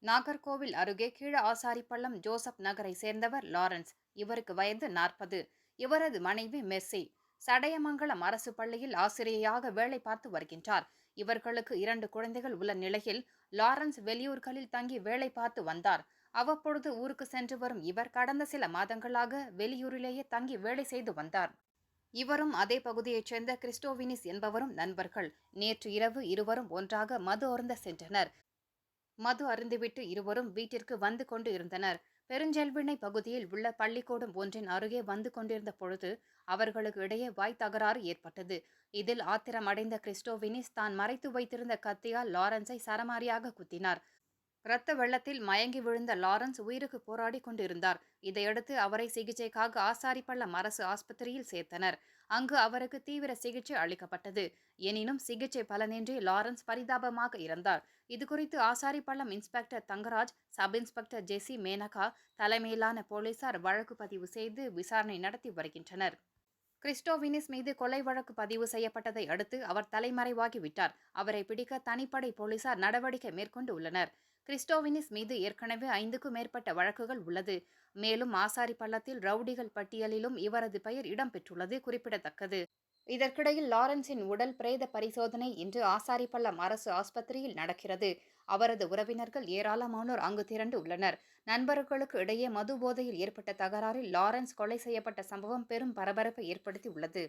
நாகர்கோவில் அருகே கீழ ஆசாரிப்பள்ளம் ஜோசப் நகரை சேர்ந்தவர் லாரன்ஸ். இவருக்கு வயது 40. இவரது மனைவி மெர்சி. சடையமங்கலம் அரசு பள்ளியில் ஆசிரியையாக வேலை பார்த்து வருகின்றார். இவர்களுக்கு 2 குழந்தைகள் உள்ள நிலையில் லாரன்ஸ் வெளியூர்களில் தங்கி வேலை பார்த்து வந்தார். அவ்வப்பொழுது ஊருக்கு சென்று வரும் இவர் கடந்த சில மாதங்களாக வெளியூரிலேயே தங்கி வேலை செய்து வந்தார். இவரும் அதே பகுதியைச் சேர்ந்த கிறிஸ்டோவினிஸ் என்பவரும் நண்பர்கள். நேற்று இரவு இருவரும் ஒன்றாக மது அருந்த சென்றனர். மது அருந்திவிட்டு இருவரும் வீட்டிற்கு வந்து கொண்டு இருந்தனர். பெருஞ்செல்வினை பகுதியில் உள்ள பள்ளிக்கூடம் ஒன்றின் அருகே வந்து கொண்டிருந்த பொழுது அவர்களுக்கு இடையே வாய் தகராறு ஏற்பட்டது. இதில் ஆத்திரமடைந்த கிறிஸ்டோவினிஸ் தான் மறைத்து வைத்திருந்த கத்தியால் லாரன்ஸை சரமாரியாக குத்தினார். இரத்த வெள்ளத்தில் மயங்கி விழுந்த லாரன்ஸ் உயிருக்கு போராடி கொண்டிருந்தார். இதையடுத்து அவரை சிகிச்சைக்காக ஆசாரிப்பள்ளம் அரசு ஆஸ்பத்திரியில் சேர்த்தனர். அங்கு அவருக்கு தீவிர சிகிச்சை அளிக்கப்பட்டது. எனினும் சிகிச்சை பலனின்றி லாரன்ஸ் பரிதாபமாக இறந்தார். இதுகுறித்து Asaripallam inspector Thangaraj, sub inspector Jessy Menaka தலைமையிலான போலீசார் வழக்கு பதிவு செய்து விசாரணை நடத்தி வருகின்றனர். கிறிஸ்டோவினிஸ் மீது கொலை வழக்கு பதிவு செய்யப்பட்டதை அடுத்து அவர் தலைமறைவாகிவிட்டார். அவரை பிடிக்க தனிப்படை போலீசார் நடவடிக்கை மேற்கொண்டு உள்ளனர். கிறிஸ்டோவினிஸ் மீது ஏற்கனவே 5க்கும் மேற்பட்ட வழக்குகள் உள்ளது. மேலும் ஆசாரிப்பள்ளத்தில் ரவுடிகள் பட்டியலிலும் இவரது பெயர் இடம்பெற்றுள்ளது குறிப்பிடத்தக்கது. இதற்கிடையில் லாரன்ஸின் உடல் பிரேத பரிசோதனை இன்று ஆசாரிப்பள்ளம் அரசு ஆஸ்பத்திரியில் நடக்கிறது. அவரது உறவினர்கள் ஏராளமானோர் அங்கு திரண்டு உள்ளனர். நண்பர்களுக்கு இடையே மது போதையில் ஏற்பட்ட தகராறில் லாரன்ஸ் கொலை செய்யப்பட்ட சம்பவம் பெரும் பரபரப்பை ஏற்படுத்தி உள்ளது.